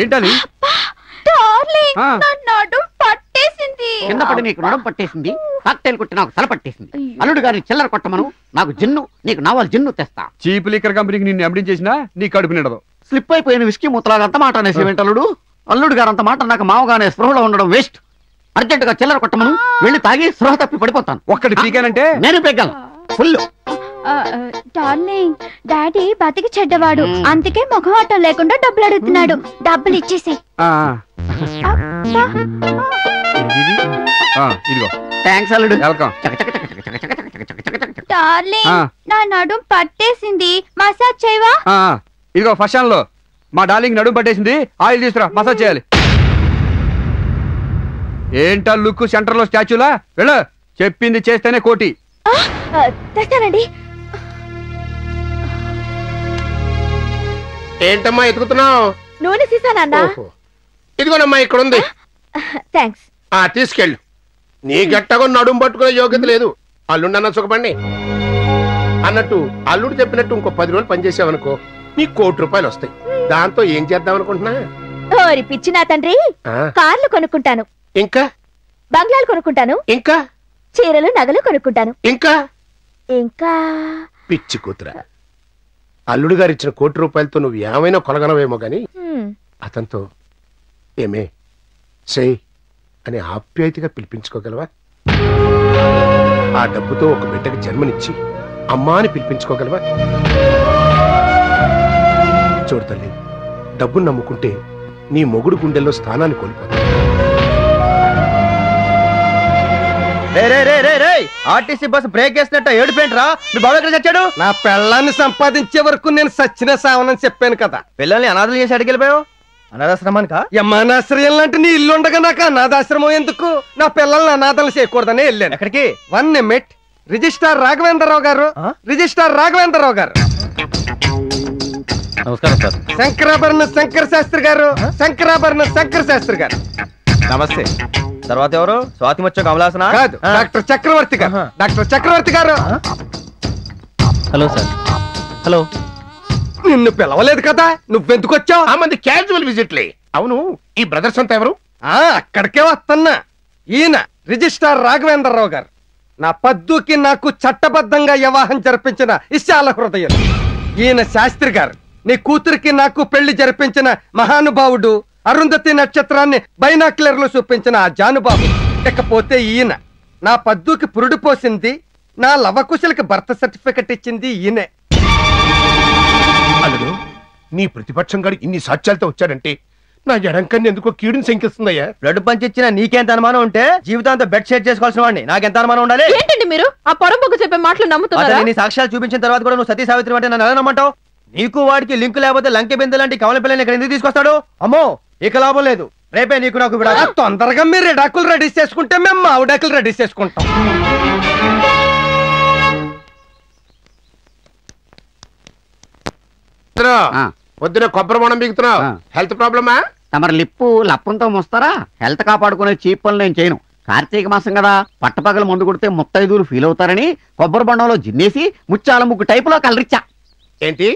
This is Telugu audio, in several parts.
ఏంటది? కింద పడి నీకు నడుం పట్టేసింది, కాక్టైల్ కొట్టి నాకు తల పట్టేసింది. అల్లుడు గారిని చిల్లర కొట్టమను, నాకు జిన్ను, నీకు నావల్ జిన్ను తెస్తా. చీప్ లిక్కర్ కంపెనీకి నిన్ను ఎండి చేసినా నీ కడుపు నిండదు. స్లిప్ అయిపోయిన విస్కీ ముత్తలాగా అంత మాట అనేసి వెంటలుడు. అల్లుడు గారు అంత మాట నాకు మామగానే స్పృహలో ఉండడం వేస్ట్. అర్జెంట్ గా చిల్లర కొట్టమను, వెళ్ళి తాగి స్పృహ తప్పి పడిపోతాను. ఒక్కటి పీకానంటే నేను పెగ్గాను ఫుల్. డార్లింగ్, డాడీ బతికి చెడ్డవాడు, అందుకే మొహమాటం లేకుండా డబ్బులు అడుగుతున్నాడు. డబ్బులు ఇచ్చేసి. ఇదిగో థ్యాంక్స్ అల్లుడు. వెల్కమ్. డార్లింగ్, నా నడుం పట్టేసింది, మసాజ్ చేయవా? ఇదిగో ఫస్ట్ లో మా డార్లింగ్ నడుము పట్టేసింది, ఆయిల్ తీసుకురా, మసాజ్ చేయాలి. ఏంటా లుక్ సెంటర్ లో స్టాచ్యూలా? వెళ్ళు, చెప్పింది చేస్తేనే కోటి. తెస్తానండి. ఏంటమ్మా ఎతుకుతున్నావు? నూనె సీసానా? ఇదిగోనమ్మా ఇక్కడ ఉంది. థ్యాంక్స్. తీసుకెళ్ళు. నీ గట్టగా నడుము పట్టుకునే యోగ్యత లేదు. అల్లుండన్నా సుఖపండి అన్నట్టు అల్లుడు చెప్పినట్టు ఇంకో 10 రోజులు పనిచేసావనుకో, నీ ₹1 కోటి వస్తాయి. దాంతో ఏం చేద్దాం అనుకుంటున్నా? ఓరి పిచ్చి నా తండ్రి, కార్లు కొనుక్కుంటాను, ఇంకా బంగ్లాలు కొనుక్కుంటాను, ఇంకా చీరలు నగలు కొనుక్కుంటాను, ఇంకా ఇంకా పిచ్చి కూతురా. అల్లుడు గారు ఇచ్చిన ₹1 కోటితో నువ్వు ఏమైనా కొనగలవేమో గాని అతనితో ఏమే చెయ్యి అని ఆప్యాయతగా పిలిపించుకోగలవా? ఆ డబ్బుతో ఒక బిడ్డకి జన్మనిచ్చి అమ్మా అని పిలిపించుకోగలవా? చూడు తల్లి, డబ్బును నమ్ముకుంటే నీ మొగుడు గుండెల్లో స్థానాన్ని కోల్పోతావు. ఆర్టీసీ బస్ బ్రేక్ వేసినట్టు ఏడుపేంట్రా? మీ బాబు ఎక్కడ చచ్చాడు? నా పెళ్ళాన్ని సంపాదించే వరకు నేను సచ్చిన సావనని చెప్పాను కదా. పిల్లల్ని అనాథలు చేసి అడిగిపోయావు అనాథాశ్రమానికా? యమానాశ్రయం లాంటి నీ ఇల్లు ఉండగా నాకు అనాథాశ్రమం ఎందుకు? నా పిల్లల్ని అనాథలు చేయకూడదని వెళ్ళాను. ఎక్కడికి? 1 నిమిట్. రిజిస్ట్రార్ రాఘవేంద్రరావు గారు, రిజిస్ట్రార్ రాఘవేంద్రరావు గారు. నమస్కారం సార్. శంకరాభరణ శంకర శాస్త్రి గారు, శంకరాభరణ శంకర శాస్త్రి గారు. నమస్తే. తర్వాత ఎవరు? స్వాతి ముత్యం కమలాసన? కాదు, డాక్టర్ చక్రవర్తి గారు. డాక్టర్ చక్రవర్తి గారు. Hello sir. హలో. నిన్ను పిలవలేదు కదా, నువ్వెందుకు వచ్చావు? ఆ మంది క్యాజువల్ విజిట్లే. అవును, ఈ బ్రదర్స్ అంతా ఎవరు? అక్కడికే వస్తున్నా. ఈయన రిజిస్ట్రార్ రాఘవేంద్రరావు గారు. నా పద్దుకి నాకు చట్టబద్ధంగా వివాహం జరిపించిన విశాల హృదయం. ఈయన శాస్త్రి గారు. నీ కూతురికి నాకు పెళ్లి జరిపించిన మహానుభావుడు. అరుంధతి నక్షత్రాన్ని బైనాక్యులర్ లో చూపించిన ఆ జానుబాబు. ఇకపోతే ఈయన నా పద్దుకి పురుడు పోసింది, నా లవకుశలకి బర్త్ సర్టిఫికెట్ ఇచ్చింది ఈయనే. అల్లుడు, నీ ప్రతిపక్షం గారు ఇన్ని సాక్ష్యాలతో వచ్చాడంటే నా ఎడంకన్ని ఎందుకో కీడుని శంకిస్తుందయ్యా. బ్లడ్ పంచి ఇచ్చిన నీకెంత అనుమానం ఉంటే జీవితాంతో బెడ్ షేర్ చేసుకోవాల్సిన వాడిని నాకెంత అనుమానం ఉండాలి? ఏంటండి మీరు ఆ పొరబొగ్గు చెప్పే మాటలు నమ్ముతున్నారా? నీ సాక్ష్యాలు చూపించిన తర్వాత కూడా నువ్వు సతీ సావిత్రి అంటే నన్ను ఎలా నమ్మంటావు? నీకు వాడికి లింక్ లేకపోతే లంకె బిందె లాంటి కమల పిల్లని ఇక్కడ ఎందుకు తీసుకొస్తాడు? అమ్మో, ఇక లాభం లేదు. రేపే నీకు నాకు తొందరగా మీరు ఎడాకులు రెడీ చేసుకుంటే మేము మావిడాకులు రెడీ చేసుకుంటాం. పొద్దున కొబ్బరి బొండం బిగుతున్నావు. హెల్త్ ప్రాబ్లమా? తమరి లిప్పు లప్పంతో మోస్తారా? హెల్త్ కాపాడుకునే చీప్ పనులు నేను చేయను. కార్తీక మాసం కదా, పట్టపగలు మందు కొడితే ముత్తైదులు ఫీల్ అవుతారని కొబ్బరి బొండంలో జిన్నేసి ముత్యాల ముగ్గు టైపులో కలరిచ్చా. ఏంటి,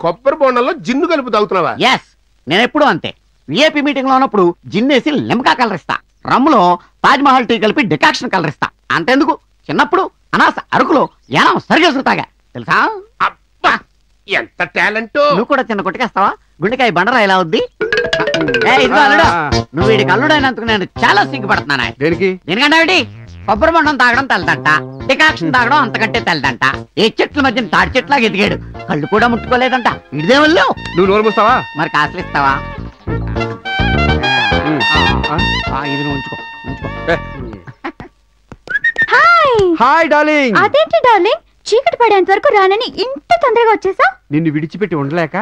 కొబ్బరి బొండంలో జిన్ను కలుపు తాగుతున్నావా? ఎస్, నేను ఎప్పుడు అంతే. విఐపి మీటింగ్ లో ఉన్నప్పుడు జిన్నేసి లిమ్కా కలరిస్తా, రమ్ములో తాజ్మహల్ టీ కలిపి డికాక్షన్ కలరిస్తా. అంతెందుకు, చిన్నప్పుడు అనాస అరకులో యానం సరిగేసుకు తాగా తెలుసా? ఎంత టాలెంట్! నువ్వు కూడా చిన్న కొట్టుకేస్తావా? గుండెకాయ బండరా ఎలా అవుద్ది? నువ్వు వీడికి అల్లుడైనందుకు నేను చాలా సిగ్గుపడుతున్నాను. దేనికంటే కొబ్బరి బొండం తాగడం తెలదంట, డికాక్షన్ తాగడం అంతకంటే తెలదంట. ఏ చెట్ల మధ్య తాడి చెట్లాగా ఎదిగాడు, కళ్ళు కూడా ముట్టుకోలేదంట. ఇదే వల్ల నువ్వు నోరు మూస్తావా? మరి కాసులు ఇస్తావా? ఇది నువ్వు ఉంచుకో. Hi darling. అదేంటి డార్లింగ్, చీకటి పడేంత వరకు రానని ఇంత తొందరగా వచ్చేసా? నిన్ను విడిచిపెట్టి ఉండలేక.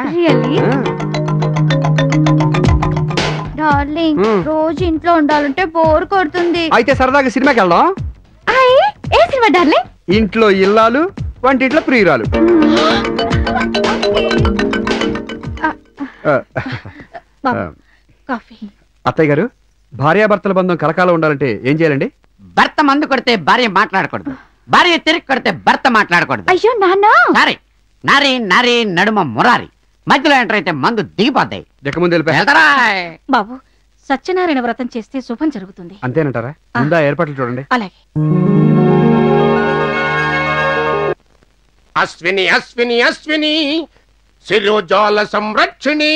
డార్లింగ్, రోజు ఇంట్లో ఉండాలంటే బోర్ కొడుతుంది. అయితే సరదాగా సినిమాకి వెళ్దాం. ఏ సినిమా డార్లింగ్? ఇంట్లో ఇల్లాలు, వంటింట్లో ప్రియురాలు. అత్తయ్య గారు, భార్యాభర్తల బంధం కలకాలం ఉండాలంటే ఏం చేయాలండి? భర్త మందు కొడితే భార్య మాట్లాడకూడదు, భార్య తిరిగి కొడితే భర్త మాట్లాడకూడదు. అయ్యో నాన్న. సారీ, నారి నారి నడుమ మురారి, మధ్యలో ఎంటర్ అయితే మందు దిగిపోతాయి. దిక్క ముందు వెళ్ళిపోయా. వెళ్తారా? బాబు సత్యనారాయణ వ్రతం చేస్తే శుభం జరుగుతుంది. అంతేనంటారా? ముందా ఏర్పాట్లు చూడండి. అలాగే. అశ్విని అశ్విని అశ్విని శిరోజాల సంరక్షిణి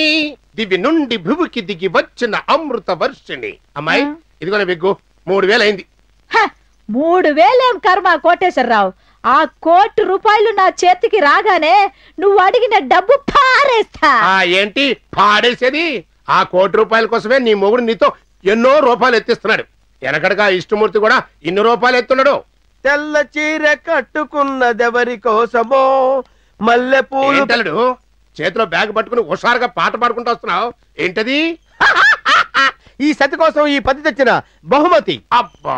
దివి నుండి భువికి దిగి వచ్చిన అమృత వర్షిణి. అమ్మాయి ఇదిగోనే బిగ్గు 3000 అయింది. 3000 కర్మ కోటేశ్వరరావు. ఆ ₹1,00,000 నా చేతికి రాగానే నువ్వు అడిగిన డబ్బు పారేస్తా. ఏంటి పాడేసేది? ఆ ₹1,00,000 కోసమే నీ మొగుడు నీతో ఎన్నో రూపాయలు ఎత్తిస్తున్నాడు. వెనకడగా ఇష్టమూర్తి కూడా ఇన్ని రూపాయలు ఎత్తున్నాడు. తెల్ల చీర కట్టుకున్నదెవరి కోసమో మల్లెపూలు. చేతిలో బ్యాగ్ పట్టుకుని హుషారుగా పాట పాడుకుంటూ వస్తున్నావు ఏంటది? ఈ సతి కోసం ఈ పతి తెచ్చిన బహుమతి. అబ్బా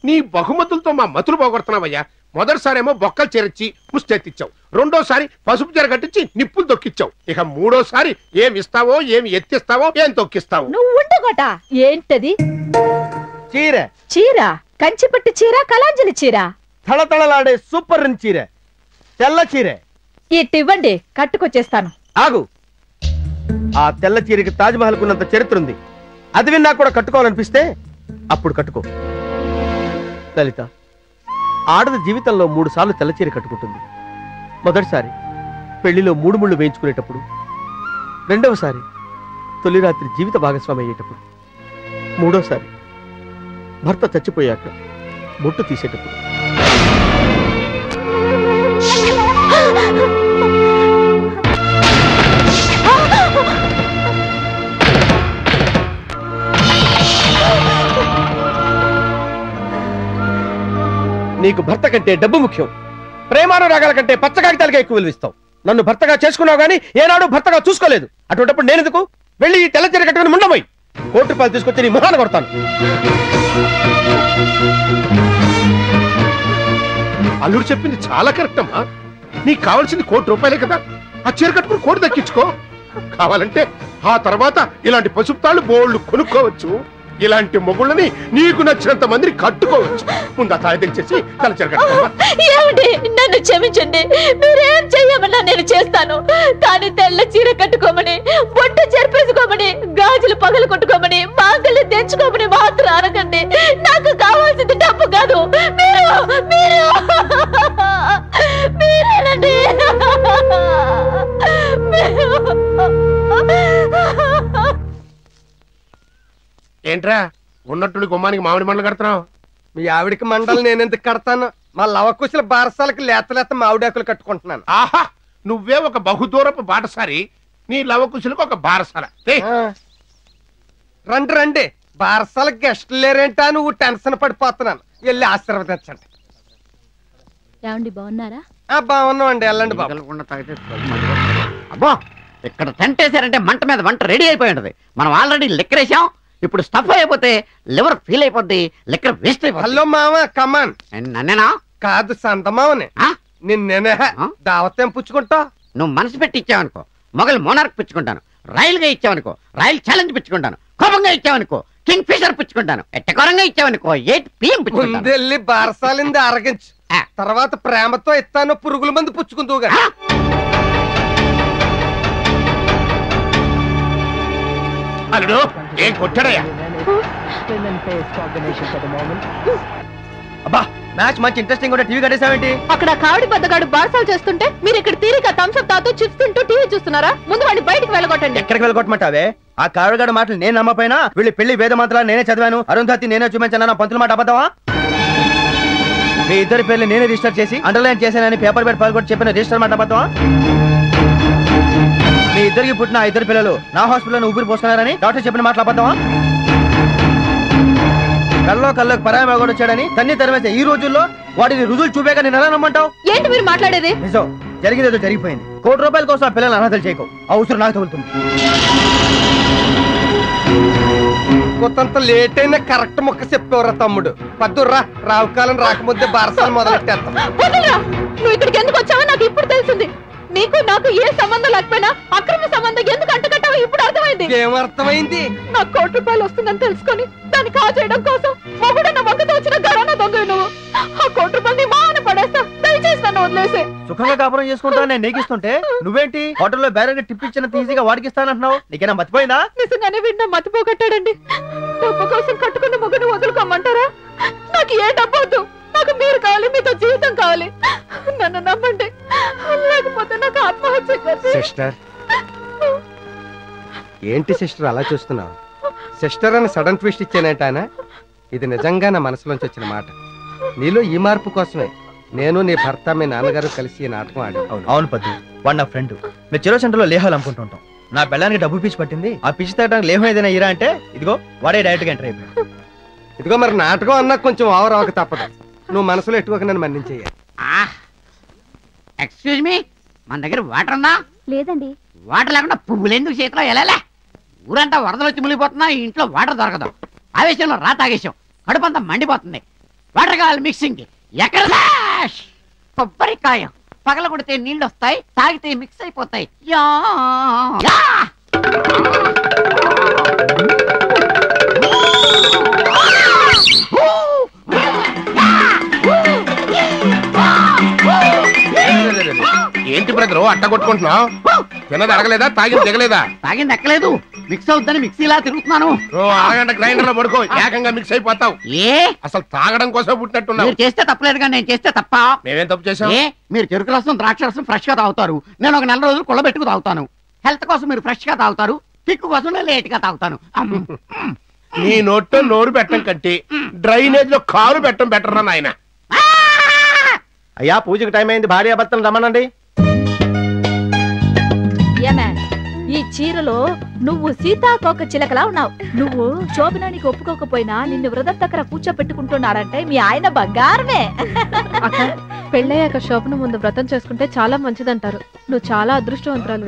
నీ బహుమతులతో మా మతులు పోగొడుతున్నావయ్యా. మొదటిసారేమో బొక్కలు చేర్చి ముష్టెత్తిచ్చావు, రెండోసారి పసుపు చీర కట్టించి నిప్పులు తొక్కిచ్చావు, ఇక మూడోసారి ఏమి ఇస్తావో ఏమి ఎత్తిస్తావో ఏం తొక్కిస్తావు. నువ్వు ఉండుకోట. ఏంటది? చీర. చీర? కంచిపట్టి చీర, కలాంజలి చీర? తళతళలాడే సూపర్ చీర, తెల్ల చీర. ఇవ్వండి, కట్టుకొచ్చేస్తాను. ఆగు. ఆ తెల్ల చీరకి తాజ్మహల్ కున్నంత చరిత్ర ఉంది. అది విన్నా కూడా కట్టుకోవాలనిపిస్తే అప్పుడు కట్టుకో. లలిత, ఆడది జీవితంలో 3 సార్లు తెల్ల చీర కట్టుకుంటుంది. మొదటిసారి పెళ్లిలో 3 ముళ్ళు వేయించుకునేటప్పుడు, రెండవసారి తొలి రాత్రి జీవిత భాగస్వామి అయ్యేటప్పుడు, మూడోసారి భర్త చచ్చిపోయాక బొట్టు తీసేటప్పుడు. నీకు భర్త కంటే డబ్బు ముఖ్యం. ప్రేమానురాగాల కంటే పచ్చ కాగితాలకే ఎక్కువ విలువిస్తావు. నన్ను భర్తగా చేసుకున్నావు గానీ ఏనాడు భర్తగా చూసుకోలేదు. అటువంటిప్పుడు నేనెందుకు? వెళ్ళి ఈ తెల్ల చీర కట్టుకుని ముండమోయి ₹1,00,000 తీసుకొచ్చి నీ మొహాన కొడతాను. అల్లుడు చెప్పింది చాలా కరెక్ట్ అమ్మా. నీకు కావాల్సింది ₹1,00,000 కదా. ఆ చీర కట్టుకుని కోటి దక్కించుకో. కావాలంటే ఆ తర్వాత ఇలాంటి పసుపు తాళ్ళు బోళ్లు కొనుక్కోవచ్చు. ఇలాంటి మొగుళ్ళని నీకు నచ్చినంత మందిని కట్టుకోవచ్చు. ముందు ఆ తాళి తెచ్చేసి తల చీర కట్టుకోమ్మా. ఏమిటి? నన్ను క్షమించండి. మీరేం చెయ్యమన్నా నేను చేస్తాను. కానీ తెల్ల చీర కట్టుకోమని, బొట్టు చెరిపేసుకోమని, గాజులు పగలు కొట్టుకోమని, మాంగల్ని తెచ్చుకోమని మాత్రం అనకండి. నాకు కావాల్సింది డబ్బు కాదు, మీరేనండి. ఏంట్రా ఉన్నట్టుండి గుమ్మానికి మామిడి మండలు కడుతున్నావు? మీ ఆవిడికి మండలు నేనెందుకు కడతాను? మా లవకుశల బారసాలకి లేత మామిడాకులు కట్టుకుంటున్నాను. ఆహా, నువ్వే ఒక బహుదూరపు బాటసారి, నీ లవకుశులకు ఒక బారసాల. రండి రండి, బారసాలకు గెస్టులు లేరేంటా? నువ్వు టెన్షన్ పడిపోతున్నాను. వెళ్ళి ఆశీర్వదించండి. ఏమండి బాగున్నారా? బాగున్నాం అండి, వెళ్ళండి బాబు. అబ్బో, ఇక్కడ టెంట్ వేసారంటే మంట మీద వంట రెడీ అయిపోయి ఉంటది. మనం ఆల్రెడీ లిక్కర్ వేసాం. ఇప్పుడు స్టఫ్ అయిపోతే లివర్ ఫీల్ అయిపోద్ది, లిక్కర్ వేస్ట్ అయిపోతుంది. హలో మామ, కమాన్. నన్నేనా? కాదు, సంతమావనే. నిన్నేనే దావత్ ఏం పుచ్చుకుంటా? నువ్వు మనసు పెట్టి ఇచ్చావనుకో మొగలు మోనార్క్ పుచ్చుకుంటాను, రైలుగా ఇచ్చావనుకో రాయల్ ఛాలెంజ్ పుచ్చుకుంటాను, కోపంగా ఇచ్చావనుకో కింగ్ ఫిషర్ పుచ్చుకుంటాను, ఎట్టకోరంగా ఇచ్చావనుకో 8 PM పుచ్చుకుంటాను. ముందెళ్ళి బారసాలింది అరగించు, తర్వాత ప్రేమతో ఇస్తాను పురుగుల మందు పుచ్చుకుంటూ. అల్లుడు ఏం కొట్టాడయ్యా? అబ్బా, మ్యాచ్ మంచి ఇంట్రెస్టింగ్ కూడా టీవీ కట్టేసావేంటి? అక్కడ కావిడి బద్దగాడు బారసాలు చేస్తుంటే మీరు ఇక్కడ తీరిక థమ్స్అప్ తాతో చిప్స్ తింటూ టీవీ చూస్తున్నారా? ముందు వాడిని బయటికి వెళ్ళగొట్టండి. ఎక్కడికి వెళ్ళగొట్టమంటావే? ఆ కావిడగాడు మాటలు నేను నమ్మపోయినా వీళ్ళు పెళ్లి వేద మంత్రాలు నేనే చదివాను, అరుంధతి నేనే చూపించాను, నా పంతుల మాట అబద్ధమా? మీ ఇద్దరి పేర్లు నేనే రిజిస్టర్ చేసి అండర్లైన్ చేశానని పేపర్ పెట్టి పలుకొట్టి చెప్పిన రిజిస్టర్ మాట అబద్ధమా? మీ ఇద్దరికి పుట్టిన 2 పిల్లలు నా హాస్పిటల్లో ఊపిరి పోస్తున్నారని డాక్టర్ చెప్పిన మాటలు అబద్ధమా? కల్లోకి పరాయి మగోడు వచ్చాడని తన్ని తరిమేసే ఈ రోజుల్లో వాటిని రుజువులు చూపేక నేను ఎలా నమ్మంటావు? ఏంటి మీరు మాట్లాడేది? నిజం, జరిగిందేదో జరిగిపోయింది. ₹1,00,000 కోసం ఆ పిల్లలు అనాథలు చేయకు. అవసరం నాకు తగులుతుంది. కొంత లేట్ అయినా కరెక్ట్ మొక్క చెప్పేవరా తమ్ముడు. పద్దుర్రా, రావుకాలం రాకముందే బారసాలు మొదలెట్టేస్తాం. నువ్వు ఇక్కడికి ఎందుకు వచ్చావో నాకు ఇప్పుడు తెలిసింది. నీకు నాకు ఏ సంబంధం లేకపోయినా అక్రమ సంబంధం ఎందుకు అంటగట్టావో ఇప్పుడు అర్థమైంది. ఏమర్థమైంది? నాకు ₹1,00,000 వస్తుందని తెలుసుకొని దాన్ని కాజేయడం కోసం మొగుడన్న వంకతో వచ్చిన గరానా దొంగ నువ్వు. ఆ ₹1,00,000 నీ మాన పడేస్తా. దయచేసి నన్ను వదిలేసే. సుఖంగా కాపురం చేసుకుంటా నేను నీకిస్తుంటే నువ్వేంటి హోటల్లో బేరంగా టిప్ ఇచ్చిన ఈజీగా వాడికి ఇస్తానంటున్నావు? నీకేనా మర్చిపోయిందా? నిజంగానే వీడిన మతిపోగొట్టాడండి. డబ్బు కోసం కట్టుకున్న మొగుని వదులుకోమంటారా? నాకు ఏ డబ్బు వద్దు, నాకు మీరు కావాలి, మీతో జీవితం కావాలి. నన్ను నమ్మండి, లేకపోతే నాకు ఆత్మహత్య. సిస్టర్, ఏంటి సిస్టర్ అలా చూస్తున్నావు? సిస్టర్ అని సడన్ ట్విస్ట్ ఇచ్చానంట ఆయన. ఇది నిజంగా నా మనసులోంచి వచ్చిన మాట. నీలో ఈ మార్పు కోసమే నేను, నీ భర్త, మీ నాన్నగారు కలిసి ఈ నాటకం ఆడి. అవును పద్దు, వాడు నా ఫ్రెండ్. మేము చెరో సెంటర్లో లేహాలు అమ్ముకుంటుంటాం. నా బెల్లానికి డబ్బు పిచ్చి పట్టింది. ఆ పిచ్చి తగ్గడానికి లేహం ఏదైనా ఇరా అంటే ఇదిగో వాడే డైరెక్ట్గా ఎంటర్ అయిపోయాడు. ఇదిగో మరి నాటకం అన్నా కొంచెం ఓవర్ అవ్వక తప్పదు. నువ్వు మనసులో ఎట్టుకోక నన్ను మన్నించేయ. ఎక్స్క్యూజ్ మీ, మన దగ్గర వాటర్ ఉందా? లేదండి. వాటర్ లేకుండా పువ్వులు ఎందుకు చేతిలో వెళ్ళాలే? ఊరంతా వరదలు వచ్చి మునిగిపోతున్నా, ఇంట్లో వాటర్ దొరకదు. ఆవేశంలో రా తాగేసాం, కడుపంతా మండిపోతుంది. వాటర్ కావాలి మిక్సింగ్. ఎక్కడ కొబ్బరికాయ పగల కొడితే నీళ్ళు వస్తాయి, తాగితే మిక్స్ అయిపోతాయి. యా యా ఏంటి బ్రదరు అట్ట కొట్టుకుంటున్నావు? తిన్నది అడగలేదా? తాగింది దిగలేదా? తాగింది ఎక్కలేదు, మిక్స్ అవుతుందని మిక్సీలా తిరుగుతున్నాను. అరగంట గ్రైండర్ లో పడుకో, ఏకంగా మిక్స్ అయిపోతావు. ఏ అసలు తాగడం కోసం పుట్టినట్టున్నావు. మీరు చేస్తే తప్పలేదుగా, నేను చేస్తే తప్ప? మేమేం తప్పు చేసాం? ఏ మీరు చెరుకు రసం, ద్రాక్ష రసం ఫ్రెష్ గా తాగుతారు, నేను ఒక నెల రోజులు కుళ్ళబెట్టుకు తాగుతాను. హెల్త్ కోసం మీరు ఫ్రెష్ గా తాగుతారు, కిక్కు కోసం నేను లేట్ గా తాగుతాను. నీ నోట్లో నోరు పెట్టం కట్టి డ్రైనేజ్ లో కారు పెట్టం బెటర్ రా నాయన. అయ్యా పూజకి టైం అయింది, భార్యాభర్తలు రమ్మనండి. ఈ చీరలో నువ్వు సీతాకోక చిలకలా ఉన్నావు. నువ్వు శోభనానికి ఒప్పుకోకపోయినా నిన్ను వ్రతం దగ్గర కూర్చోపెట్టుకుంటున్నారంటే మీ ఆయన బంగారమే. పెళ్ళయ్యాక శోభన ముందు వ్రతం చేసుకుంటే చాలా మంచిదంటారు. నువ్వు చాలా అదృష్టవంతురాలు.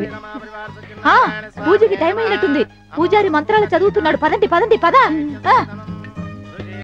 పూజకి టైం అయినట్టుంది. పూజారి మంత్రాలు చదువుతున్నాడు. పదండి పదండి పద.